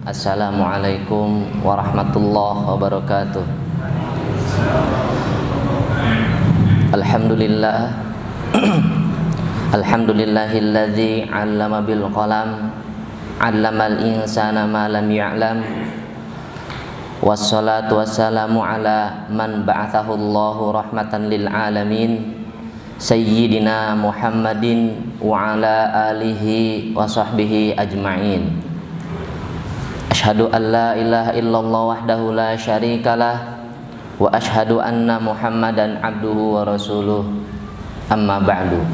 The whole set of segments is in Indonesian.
Assalamualaikum warahmatullahi wabarakatuh. Alhamdulillah Alhamdulillahilladzi 'allama bil qalam 'allamal insana ma lam ya'lam. Wassalatu wassalamu ala man ba'athahu Allahu rahmatan lil alamin, Sayyidina Muhammadin wa ala alihi wa sahbihi ajma'in. Asyhadu an la ilaha illallah wahdahu la syarikalah wa asyhadu anna Muhammadan abduhu wa rasuluh. Amma ba'du.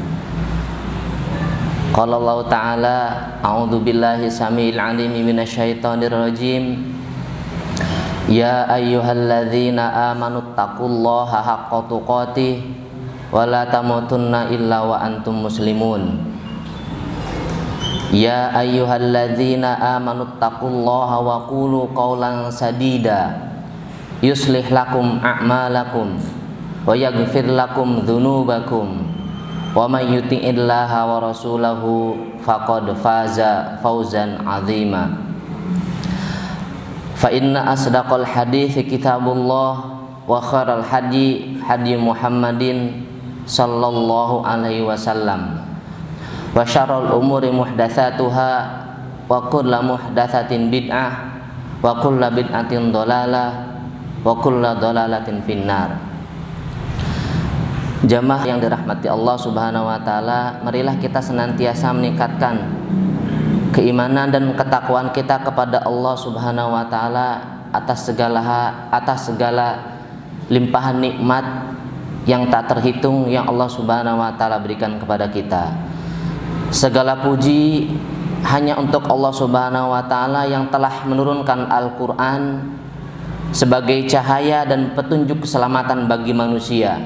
Qala Allah ta'ala, a'udzu billahi samiil 'aliim minasyaitonir rajim. Ya ayyuhalladzina amanu taqullaha haqqa tuqatih wa la tamutunna illa wa antum muslimun. Ya ayyuhalladzina amanu taqullaha wa qulu qawlan sadida yuslih lakum a'malakum wa yaghfir lakum dzunubakum wa may yuti'illaha wa rasulahu faqad faza fawzan 'azima. Fa inna asdaqal hadithi kitabullah wa khairal hadi hadi Muhammadin sallallahu alaihi wasallam. Wa syarrul umuri muhdatsatuha wa kullu muhdatsatin bid'ah wa kullu bid'atin dhalalah wa kullu dhalalatin finnar. Jamaah yang dirahmati Allah Subhanahu wa taala, marilah kita senantiasa meningkatkan keimanan dan ketakwaan kita kepada Allah Subhanahu wa taala atas segala limpahan nikmat yang tak terhitung yang Allah Subhanahu wa taala berikan kepada kita. Segala puji hanya untuk Allah Subhanahu wa taala yang telah menurunkan Al-Qur'an sebagai cahaya dan petunjuk keselamatan bagi manusia,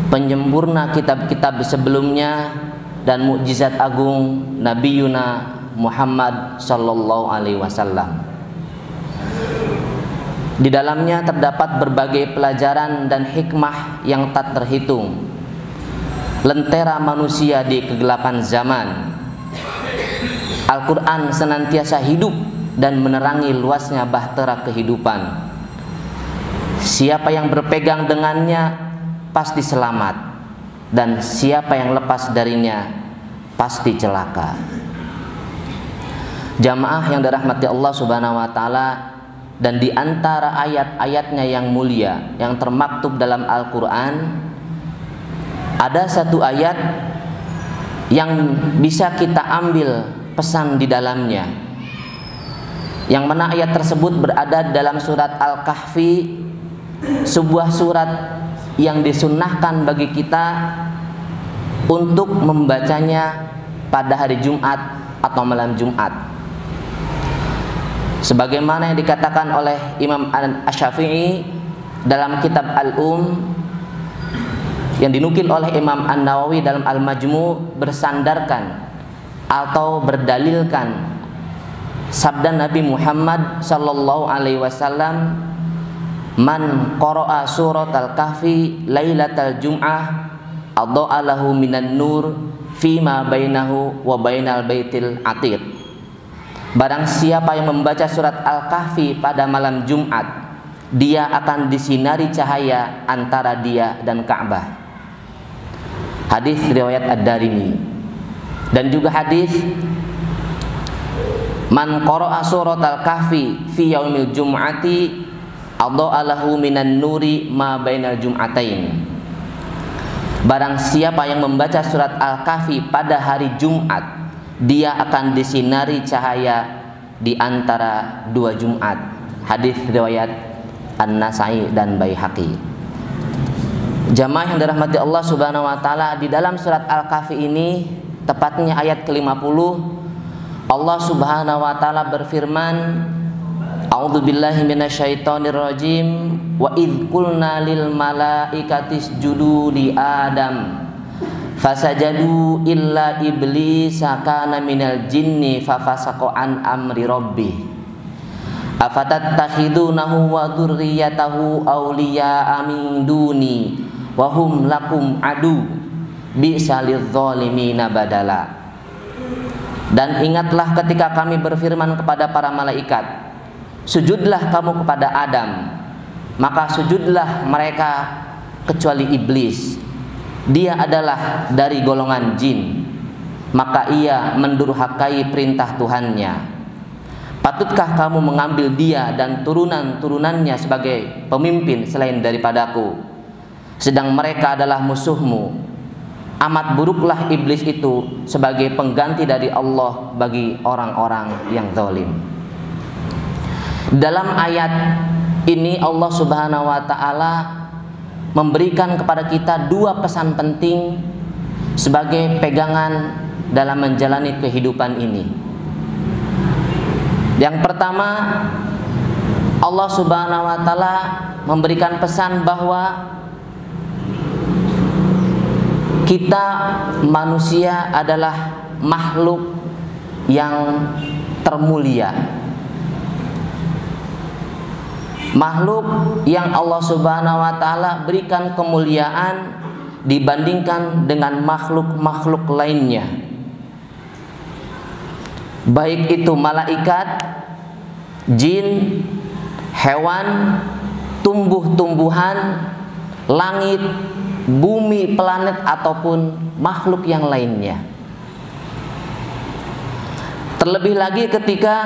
penyempurna kitab-kitab sebelumnya dan mukjizat agung Nabiyuna Muhammad sallallahu alaihi wasallam. Di dalamnya terdapat berbagai pelajaran dan hikmah yang tak terhitung. Lentera manusia di kegelapan zaman, Al-Quran senantiasa hidup dan menerangi luasnya bahtera kehidupan. Siapa yang berpegang dengannya pasti selamat, dan siapa yang lepas darinya pasti celaka. Jamaah yang dirahmati Allah Subhanahu wa taala, dan di antara ayat-ayatnya yang mulia yang termaktub dalam Al-Quran, ada satu ayat yang bisa kita ambil pesan di dalamnya, yang mana ayat tersebut berada dalam surat Al-Kahfi, sebuah surat yang disunnahkan bagi kita untuk membacanya pada hari Jumat atau malam Jumat, sebagaimana yang dikatakan oleh Imam Asy-Syafi'i dalam kitab Al-Um, yang dinukil oleh Imam An-Nawawi dalam Al-Majmu', bersandarkan atau berdalilkan sabda Nabi Muhammad sallallahu alaihi wasallam, man qara'a surat al-kahfi lailatal jum'ah adha'a lahu minan nur fima bainahu wa bainal baitil atiq. Barang siapa yang membaca surat Al-Kahfi pada malam Jumat, dia akan disinari cahaya antara dia dan Ka'bah. Hadis riwayat Ad-Darimi. Dan juga hadis man qara'a surat al-kahfi fi yaumil jum'ati adha'a lahu minan nuri ma bainal jum'atain. Barang siapa yang membaca surat Al-Kahfi pada hari Jumat, dia akan disinari cahaya di antara dua Jumat. Hadis riwayat An-Nasai dan Baihaqi. Jamaah yang dirahmati Allah Subhanahu wa taala, di dalam surat Al-Kahfi ini, tepatnya ayat ke-50, Allah Subhanahu wa taala berfirman, A'udzubillahi minasyaitonir rajim, wa idz qulna lil malaikati isjudu li Adam fasajadu illa iblisa kana minal jinni fafasaqa an amri rabbih afatattakhidunahu wa dzurriyyatahu awliya'a min duni wa hum lakum adu bi'sa lidzalimina badala. Dan ingatlah ketika kami berfirman kepada para malaikat, sujudlah kamu kepada Adam. Maka sujudlah mereka kecuali iblis. Dia adalah dari golongan jin. Maka ia mendurhakai perintah Tuhannya. Patutkah kamu mengambil dia dan turunan-turunannya sebagai pemimpin selain daripadaku, sedang mereka adalah musuhmu? Amat buruklah iblis itu sebagai pengganti dari Allah bagi orang-orang yang zalim. Dalam ayat ini Allah Subhanahu wa taala memberikan kepada kita dua pesan penting sebagai pegangan dalam menjalani kehidupan ini. Yang pertama, Allah Subhanahu wa taala memberikan pesan bahwa kita manusia adalah makhluk yang termulia, makhluk yang Allah Subhanahu wa taala berikan kemuliaan dibandingkan dengan makhluk-makhluk lainnya, baik itu malaikat, jin, hewan, tumbuh-tumbuhan, langit, bumi, planet, ataupun makhluk yang lainnya. Terlebih lagi ketika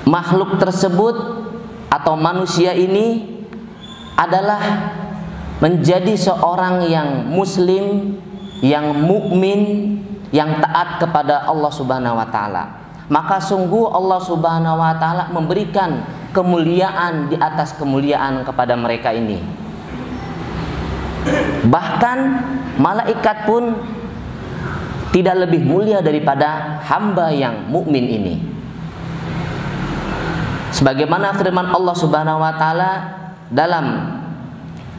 makhluk tersebut atau manusia ini adalah menjadi seorang yang muslim, yang mukmin, yang taat kepada Allah Subhanahu wa taala. Maka sungguh Allah Subhanahu wa taala memberikan kemuliaan di atas kemuliaan kepada mereka ini. Bahkan malaikat pun tidak lebih mulia daripada hamba yang mukmin ini. Sebagaimana firman Allah Subhanahu wa taala dalam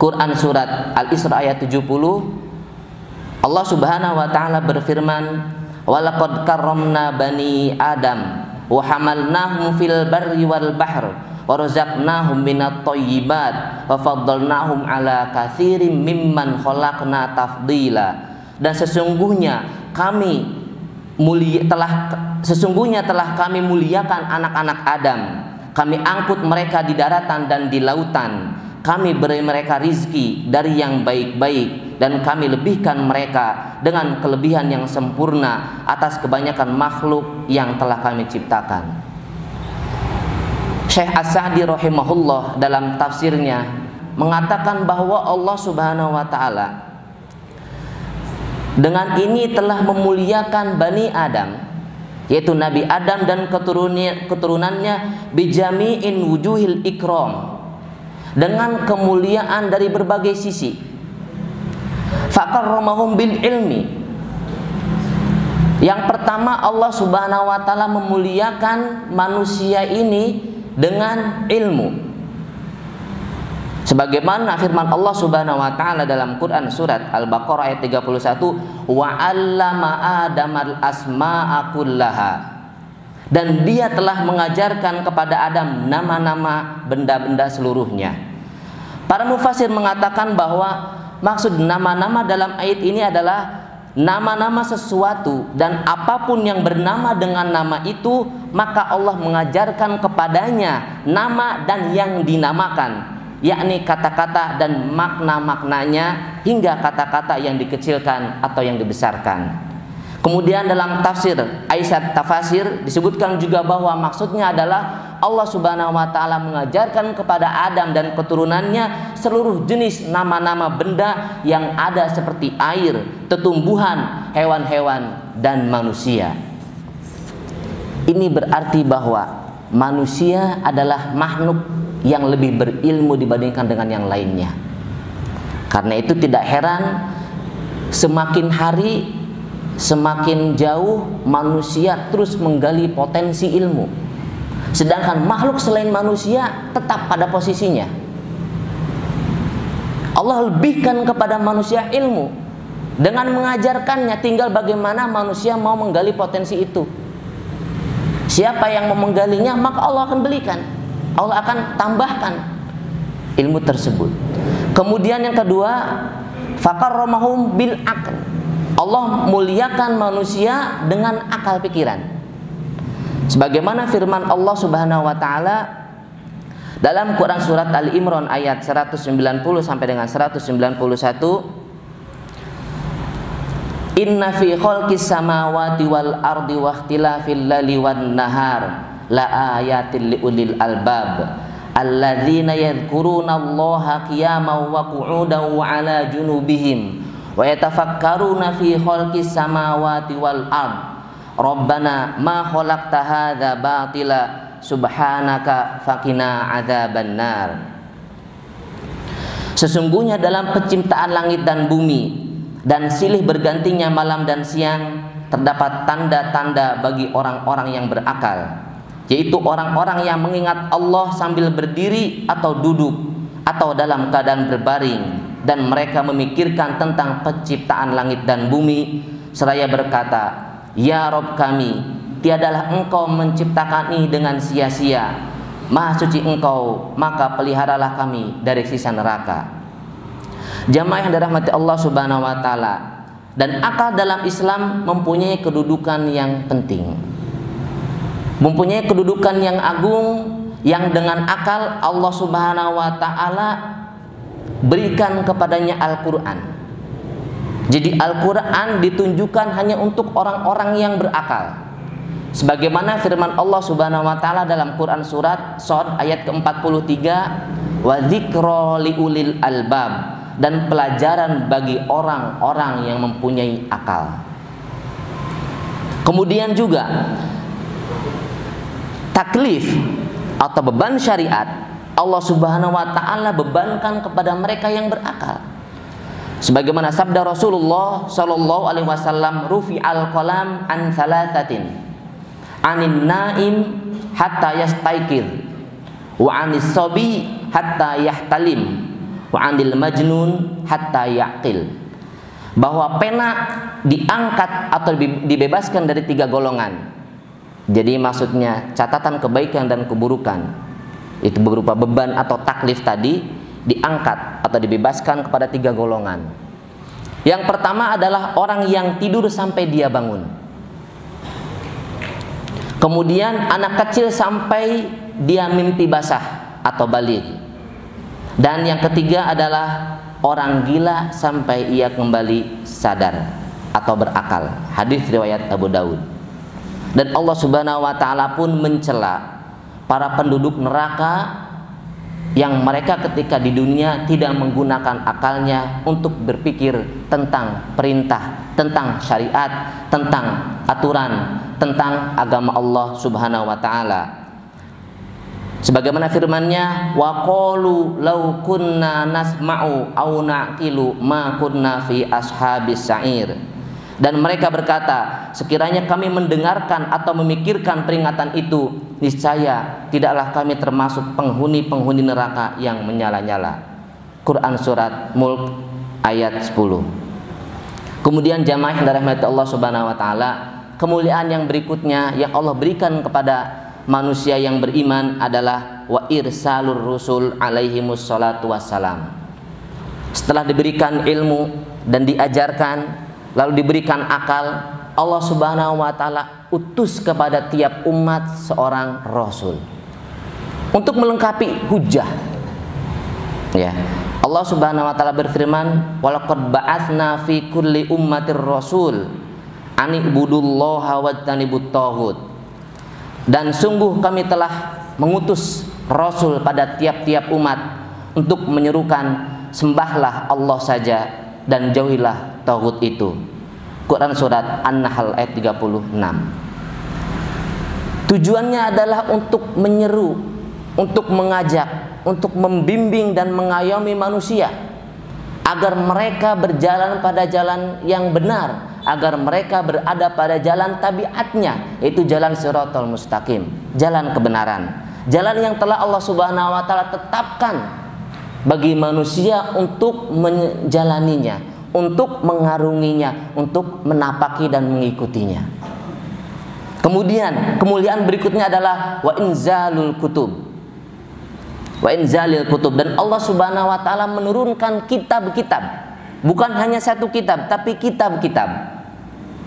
Quran surat Al-Isra ayat 70, Allah Subhanahu wa taala berfirman, "Walaqad karramna bani Adam wa hamalnahum fil barri wal bahr wa razaqnahum minat thayyibat wa faddalnahum ala katsirin mimman khalaqna tafdila." Dan sesungguhnya telah kami muliakan anak-anak Adam. Kami angkut mereka di daratan dan di lautan. Kami beri mereka rizki dari yang baik-baik, dan kami lebihkan mereka dengan kelebihan yang sempurna atas kebanyakan makhluk yang telah kami ciptakan. Syekh As-Sa'di rahimahullah dalam tafsirnya mengatakan bahwa Allah Subhanahu wa taala dengan ini telah memuliakan Bani Adam, yaitu Nabi Adam dan keturunannya, bijami'in wujuhil ikram, dengan kemuliaan dari berbagai sisi. Fakarramahum bil ilmi. Yang pertama, Allah Subhanahu wa taala memuliakan manusia ini dengan ilmu. Sebagaimana firman Allah Subhanahu wa taala dalam Quran surat Al-Baqarah ayat 31, wa 'allama Adamal asma'a kullaha. Dan dia telah mengajarkan kepada Adam nama-nama benda-benda seluruhnya. Para mufasir mengatakan bahwa maksud nama-nama dalam ayat ini adalah nama-nama sesuatu, dan apapun yang bernama dengan nama itu, maka Allah mengajarkan kepadanya nama dan yang dinamakan, yakni kata-kata dan makna-maknanya, hingga kata-kata yang dikecilkan atau yang dibesarkan. Kemudian dalam tafsir Aisyah Tafasir disebutkan juga bahwa maksudnya adalah Allah Subhanahu wa taala mengajarkan kepada Adam dan keturunannya seluruh jenis nama-nama benda yang ada seperti air, tetumbuhan, hewan-hewan, dan manusia. Ini berarti bahwa manusia adalah makhluk yang lebih berilmu dibandingkan dengan yang lainnya. Karena itu tidak heran semakin hari semakin jauh manusia terus menggali potensi ilmu, sedangkan makhluk selain manusia tetap pada posisinya. Allah lebihkan kepada manusia ilmu dengan mengajarkannya, tinggal bagaimana manusia mau menggali potensi itu. Siapa yang mau menggalinya, maka Allah akan belikan, Allah akan tambahkan ilmu tersebut. Kemudian yang kedua, fakarramahum bil aql. Allah muliakan manusia dengan akal pikiran. Sebagaimana firman Allah Subhanahu wa taala dalam Quran surat Ali Imran ayat 190 sampai dengan 191, Inna fi khalqis samawati wal ardi wa ikhtilafil laili wan nahar la ayatil liulil albab alladzina yadhkuruna Allaha qiyaman wa qu'udan wa 'ala junubihim wa yatafakkaruna fi khalqis samawati wal ard Rabbana ma khalaqta hadza batila subhanaka faqina adzabannar. Sesungguhnya dalam penciptaan langit dan bumi dan silih bergantinya malam dan siang terdapat tanda-tanda bagi orang-orang yang berakal, yaitu orang-orang yang mengingat Allah sambil berdiri atau duduk atau dalam keadaan berbaring, dan mereka memikirkan tentang penciptaan langit dan bumi seraya berkata, Ya Rob kami, tiadalah Engkau menciptakan ini dengan sia-sia. Maha suci Engkau, maka peliharalah kami dari siksa neraka. Jamaah yang dirahmati Allah Subhanahu wa taala, dan akal dalam Islam mempunyai kedudukan yang penting. Mempunyai kedudukan yang agung, yang dengan akal Allah Subhanahu wa taala berikan kepadanya Al-Qur'an. Jadi Al-Quran ditunjukkan hanya untuk orang-orang yang berakal. Sebagaimana firman Allah Subhanahu wa taala dalam Quran surat Shad ayat ke-43, wa dzikra liulil albab, dan pelajaran bagi orang-orang yang mempunyai akal. Kemudian juga taklif atau beban syariat Allah Subhanahu wa taala bebankan kepada mereka yang berakal. Sebagaimana sabda Rasulullah sallallahu alaihi wasallam, rufi'al qalam an thalathatin, anin naim hatta yastaiqir, wa anis sabi hatta yahtalim, wa anil majnun hatta yaqil. Bahwa pena diangkat atau dibebaskan dari 3 golongan. Jadi maksudnya catatan kebaikan dan keburukan, itu berupa beban atau taklif tadi, diangkat atau dibebaskan kepada 3 golongan. Yang pertama adalah orang yang tidur sampai dia bangun. Kemudian anak kecil sampai dia mimpi basah atau baligh. Dan yang ketiga adalah orang gila sampai ia kembali sadar atau berakal. Hadis riwayat Abu Daud. Dan Allah Subhanahu wa taala pun mencela para penduduk neraka yang mereka ketika di dunia tidak menggunakan akalnya untuk berpikir tentang perintah, tentang syariat, tentang aturan, tentang agama Allah Subhanahu wa taala. Sebagaimana firman-Nya, wa qalu law kunna nasma'u aw naqilu ma kunna fi ashabis sa'ir. Dan mereka berkata, sekiranya kami mendengarkan atau memikirkan peringatan itu, niscaya tidaklah kami termasuk penghuni-penghuni neraka yang menyala-nyala. Quran surat Mulk ayat 10. Kemudian jamaah yang dirahmati Allah Subhanahu wa taala, kemuliaan yang berikutnya yang Allah berikan kepada manusia yang beriman adalah wa irsalur rusul alaihimus salatu wassalam. Setelah diberikan ilmu dan diajarkan, lalu diberikan akal, Allah Subhanahu wa taala utus kepada tiap umat seorang rasul untuk melengkapi hujah. Ya. Allah Subhanahu wa taala berfirman, "Walaqad ba'atsna fi kulli ummatir rasul an ibudullaha wajtanibut taghut." Dan sungguh kami telah mengutus rasul pada tiap-tiap umat untuk menyerukan sembahlah Allah saja dan jauhilah taghut itu. Quran surat An-Nahl ayat 36. Tujuannya adalah untuk menyeru, untuk mengajak, untuk membimbing dan mengayomi manusia agar mereka berjalan pada jalan yang benar, agar mereka berada pada jalan tabiatnya, yaitu jalan Shiratal Mustaqim, jalan kebenaran, jalan yang telah Allah Subhanahu wa taala tetapkan bagi manusia untuk menjalaninya, untuk mengarunginya, untuk menapaki dan mengikutinya. Kemudian kemuliaan berikutnya adalah wa inzalul kutub. Wa inzalil kutub, dan Allah Subhanahu wa taala menurunkan kitab-kitab. Bukan hanya satu kitab, tapi kitab-kitab.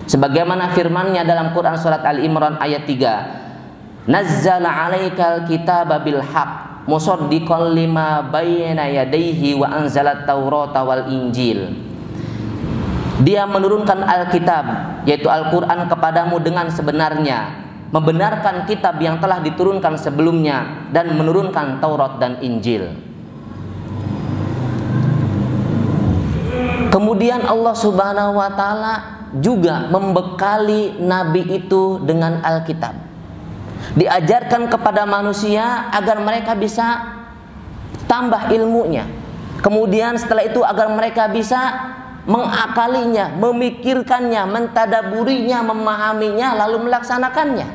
Sebagaimana firman-Nya dalam Quran surat Al-Imran ayat 3, nazzala 'alaikal kitaba bil haqq musaddiqan lima bayna yadayhi wa anzalat taurata wal injil. Dia menurunkan Alkitab, yaitu Al-Quran kepadamu dengan sebenarnya, membenarkan kitab yang telah diturunkan sebelumnya, dan menurunkan Taurat dan Injil. Kemudian Allah Subhanahu wa Ta'ala juga membekali Nabi itu dengan Alkitab. Diajarkan kepada manusia agar mereka bisa tambah ilmunya. Kemudian setelah itu agar mereka bisa mengakalinya, memikirkannya, mentadaburinya, memahaminya, lalu melaksanakannya.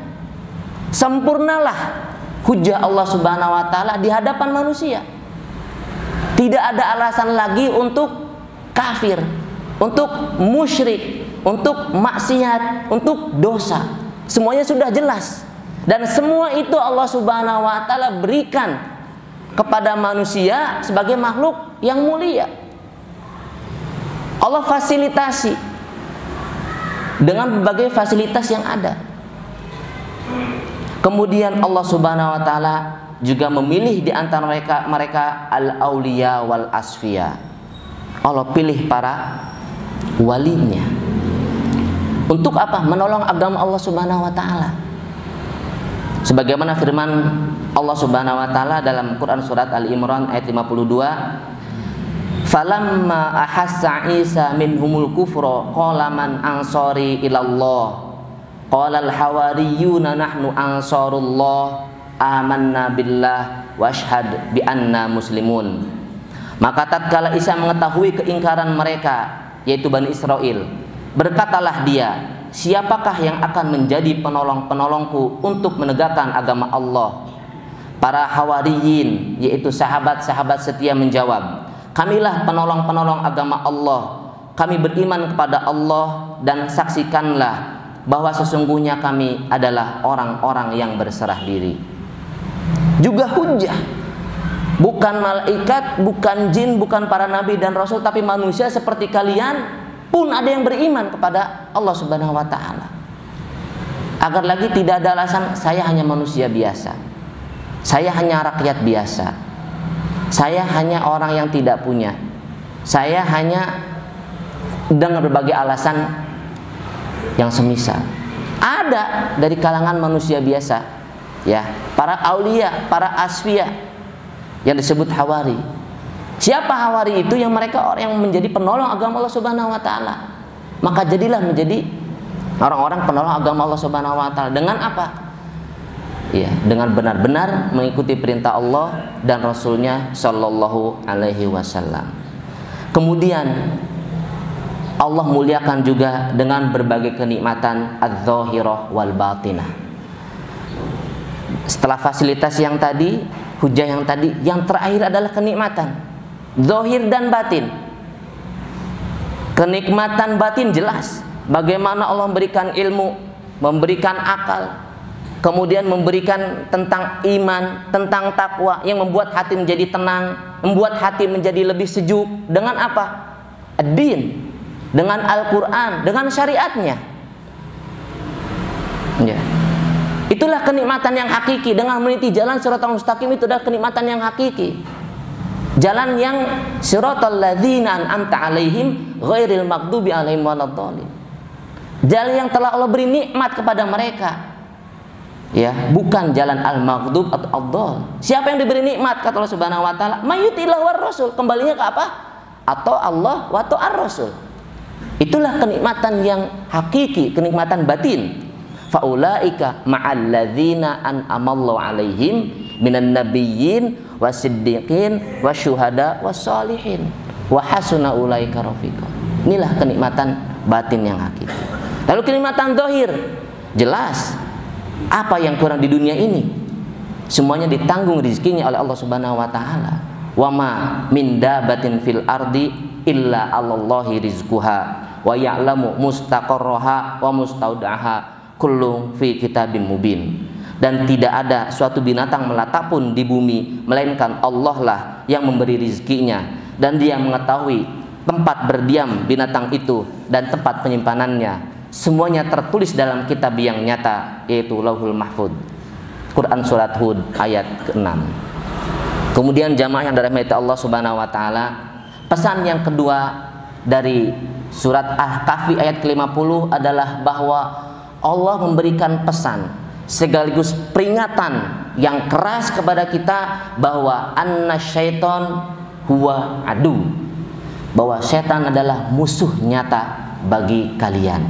Sempurnalah hujah Allah Subhanahu wa Ta'ala di hadapan manusia. Tidak ada alasan lagi untuk kafir, untuk musyrik, untuk maksiat, untuk dosa. Semuanya sudah jelas. Dan semua itu Allah Subhanahu wa Ta'ala berikan kepada manusia sebagai makhluk yang mulia. Allah fasilitasi dengan berbagai fasilitas yang ada. Kemudian Allah Subhanahu wa Ta'ala juga memilih di antara mereka al-auliya wal asfiya. Allah pilih para walinya. Untuk apa? Menolong agama Allah Subhanahu wa Ta'ala. Sebagaimana firman Allah Subhanahu wa Ta'ala dalam Quran surat Al-Imran ayat 52, falamma ahassa Isa minhumul kufra qala man ansari ilallah qala al hawariyuna nahnu ansarullah amanna billah wa ashhad bi anna muslimun. Maka tatkala Isa mengetahui keingkaran mereka, yaitu Bani Israel, berkatalah dia, siapakah yang akan menjadi penolong-penolongku untuk menegakkan agama Allah? Para hawariyin, yaitu sahabat-sahabat setia, menjawab, kamilah penolong-penolong agama Allah. Kami beriman kepada Allah dan saksikanlah bahwa sesungguhnya kami adalah orang-orang yang berserah diri. Juga hujah. Bukan malaikat, bukan jin, bukan para nabi dan rasul, tapi manusia seperti kalian pun ada yang beriman kepada Allah Subhanahu wa Ta'ala. Agar lagi tidak ada alasan saya hanya manusia biasa, saya hanya rakyat biasa, saya hanya orang yang tidak punya, saya hanya dengan berbagai alasan yang semisal. Ada dari kalangan manusia biasa, ya, para aulia, para asfiya yang disebut hawari. Siapa hawari itu? Yang mereka orang yang menjadi penolong agama Allah Subhanahu wa Ta'ala. Maka jadilah menjadi orang-orang penolong agama Allah Subhanahu wa Ta'ala. Dengan apa? Ya, dengan benar-benar mengikuti perintah Allah dan Rasulnya Shallallahu Alaihi Wasallam. Kemudian Allah muliakan juga dengan berbagai kenikmatan adz-dzahirah wal batinah. Setelah fasilitas yang tadi, hujah yang tadi, yang terakhir adalah kenikmatan zahir dan batin. Kenikmatan batin jelas, bagaimana Allah memberikan ilmu, memberikan akal, kemudian memberikan tentang iman, tentang takwa yang membuat hati menjadi tenang, membuat hati menjadi lebih sejuk. Dengan apa? Ad-din, dengan Al-Quran, dengan syariatnya, ya. Itulah kenikmatan yang hakiki. Dengan meniti jalan siratal mustaqim, itu adalah kenikmatan yang hakiki. Jalan yang siratal ladzina an'amta alaihim ghairil maghdubi alaihim waladdallin. Jalan yang telah Allah beri nikmat kepada mereka, ya, bukan jalan al-maghdub atau ad-dhall. Siapa yang diberi nikmat, kata Allah Subhanahu wa Ta'ala, mayutillah war rasul, kembalinya ke apa? Atau Allah wa ta'ar rasul. Itulah kenikmatan yang hakiki, kenikmatan batin. Faulaika ma'alladzina an'amallahu alaihim minan nabiyyin wasiddiqin wasyuhada wassalihin wa hasuna ulaika rafiqa. Inilah kenikmatan batin yang hakiki. Lalu kenikmatan zahir, jelas apa yang kurang di dunia ini, semuanya ditanggung rezekinya oleh Allah Subhanahu wa Ta'ala. Wa ma min dabatin fil ardi illa 'alallahi rizquha wa ya'lamu mustaqarraha wa mustaudaha kullu fi kitabim mubin. Dan tidak ada suatu binatang melata pun di bumi melainkan Allah lah yang memberi rezekinya, dan Dia mengetahui tempat berdiam binatang itu dan tempat penyimpanannya semuanya tertulis dalam kitab yang nyata, yaitu Lauhul Mahfuz. Quran surat Hud ayat ke-6. Kemudian jamaah yang dirahmati Allah Subhanahu wa taala, pesan yang kedua dari surat Al-Kahfi ayat ke-50 adalah bahwa Allah memberikan pesan sekaligus peringatan yang keras kepada kita bahwa annasyaiton huwa adu, bahwa setan adalah musuh nyata bagi kalian.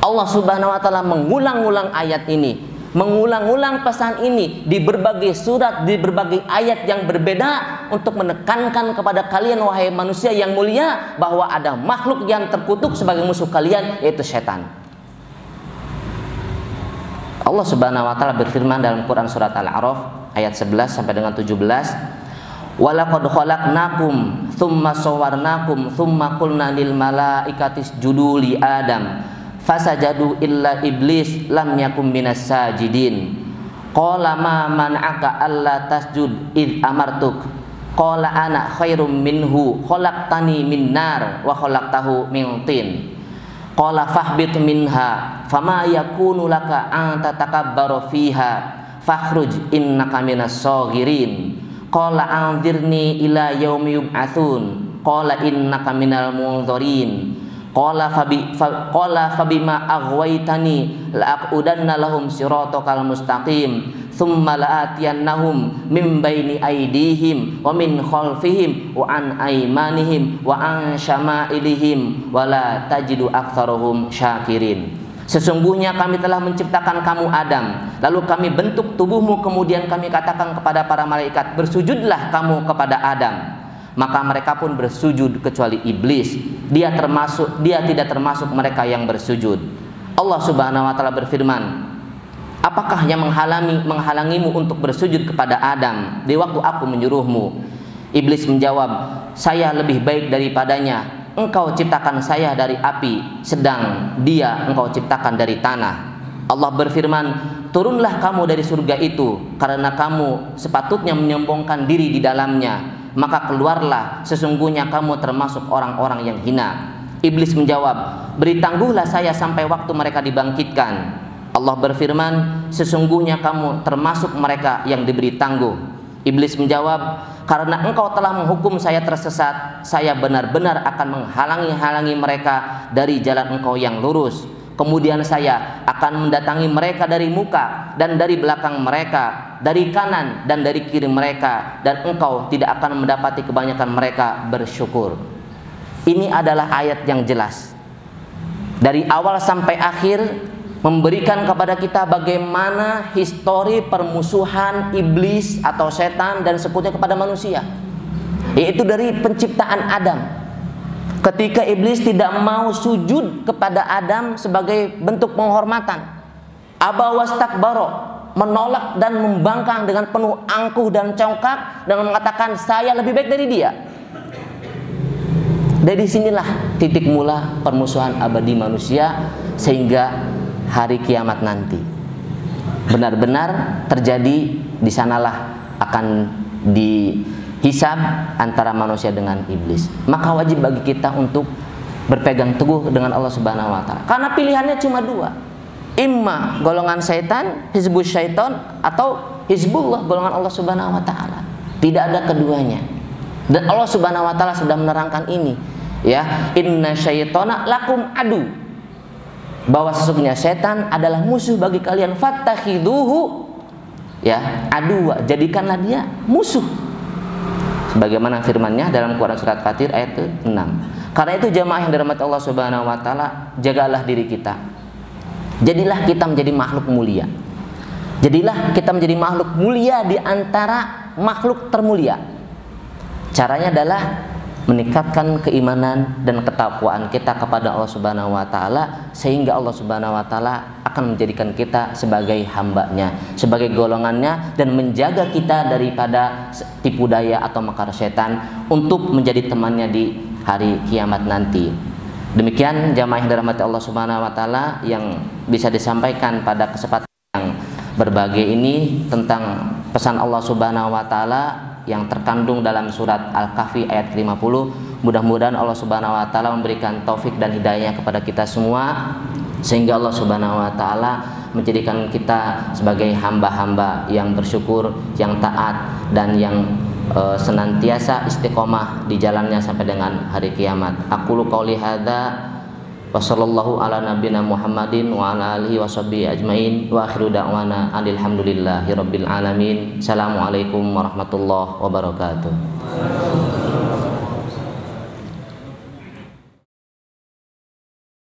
Allah Subhanahu wa taala mengulang-ulang ayat ini, mengulang-ulang pesan ini di berbagai surat, di berbagai ayat yang berbeda untuk menekankan kepada kalian wahai manusia yang mulia bahwa ada makhluk yang terkutuk sebagai musuh kalian, yaitu setan. Allah Subhanahu wa taala berfirman dalam Quran surat Al-A'raf ayat 11 sampai dengan 17, "Walaqad khalaqnakum tsumma sawwarnakum tsumma qulna lil malaikati isjudu li Adam fasajadu illa iblis lam yakum minas sajidin. Qala ma man'aka alla tasjud id amartuk. Qala ana khairum minhu khalaqtani min nar wa khalaqtahu min tin. Qala fahbit minha fama yakunu laka an tatakabbaru fiha fakhruj innaka minas saghirin. Qala anzirni ila yaumi yub'atsun. Qala innaka minal munzirin. Qala fabima aghwaytani la'aqudanna lahum siratakal mustaqim thumma la'atiyannahum min baini aydihim wa min khalfihim wa an aymanihim wa an syama'ilihim wa la tajidu aktsarahum syakirin. Sesungguhnya kami telah menciptakan kamu Adam, lalu kami bentuk tubuhmu, kemudian kami katakan kepada para malaikat, bersujudlah kamu kepada Adam. Maka mereka pun bersujud kecuali iblis. Dia tidak termasuk mereka yang bersujud. Allah Subhanahu wa taala berfirman, apakah yang menghalangimu untuk bersujud kepada Adam di waktu aku menyuruhmu? Iblis menjawab, saya lebih baik daripadanya. Engkau ciptakan saya dari api, sedang dia engkau ciptakan dari tanah. Allah berfirman, turunlah kamu dari surga itu, karena kamu sepatutnya menyombongkan diri di dalamnya. Maka keluarlah, sesungguhnya kamu termasuk orang-orang yang hina. Iblis menjawab, beri tangguhlah saya sampai waktu mereka dibangkitkan. Allah berfirman, sesungguhnya kamu termasuk mereka yang diberi tangguh. Iblis menjawab, karena engkau telah menghukum saya tersesat, saya benar-benar akan menghalangi mereka dari jalan engkau yang lurus. Kemudian saya akan mendatangi mereka dari muka dan dari belakang mereka, dari kanan dan dari kiri mereka, dan engkau tidak akan mendapati kebanyakan mereka bersyukur. Ini adalah ayat yang jelas dari awal sampai akhir, memberikan kepada kita bagaimana histori permusuhan iblis atau setan dan sekutunya kepada manusia, yaitu dari penciptaan Adam. Ketika iblis tidak mau sujud kepada Adam sebagai bentuk penghormatan, aba wastakbaro, menolak dan membangkang dengan penuh angkuh dan congkak dengan mengatakan saya lebih baik dari dia. Dari sinilah titik mula permusuhan abadi manusia sehingga hari kiamat nanti benar-benar terjadi. Di sanalah akan dihisab antara manusia dengan iblis. Maka wajib bagi kita untuk berpegang teguh dengan Allah Subhanahu wa taala. Karena pilihannya cuma dua. Imma golongan setan, hizbus syaiton, atau hizbullah, golongan Allah Subhanahu wa taala. Tidak ada keduanya. Dan Allah Subhanahu wa taala sudah menerangkan ini, ya, inna syaitona lakum adu, bahwa sesungguhnya setan adalah musuh bagi kalian, fattakhiduhu, ya, adua, jadikanlah dia musuh. Sebagaimana firman-Nya dalam Quran surat Fatir ayat 6. Karena itu jamaah yang dirahmati Allah Subhanahu wa taala, jagalah diri kita. Jadilah kita menjadi makhluk mulia. Jadilah kita menjadi makhluk mulia di antara makhluk termulia. Caranya adalah meningkatkan keimanan dan ketakwaan kita kepada Allah Subhanahu wa taala, sehingga Allah Subhanahu wa taala akan menjadikan kita sebagai hambanya, sebagai golongannya, dan menjaga kita daripada tipu daya atau makar setan untuk menjadi temannya di hari kiamat nanti. Demikian jamaah yang dirahmati Allah Subhanahu wa taala yang bisa disampaikan pada kesempatan yang berbahagia ini tentang pesan Allah Subhanahu wa taala yang terkandung dalam surat Al-Kahfi ayat 50. Mudah-mudahan Allah Subhanahu wa taala memberikan taufik dan hidayah kepada kita semua sehingga Allah Subhanahu wa taala menjadikan kita sebagai hamba-hamba yang bersyukur, yang taat, dan yang senantiasa istiqomah di jalannya sampai dengan hari kiamat. Aqulu qauli hadza wa sallallahu ala nabiyyina Muhammadin wa ala alihi washabbihi ajmain wa akhiru da'wana alhamdulillahi rabbil alamin. Assalamualaikum warahmatullahi wabarakatuh.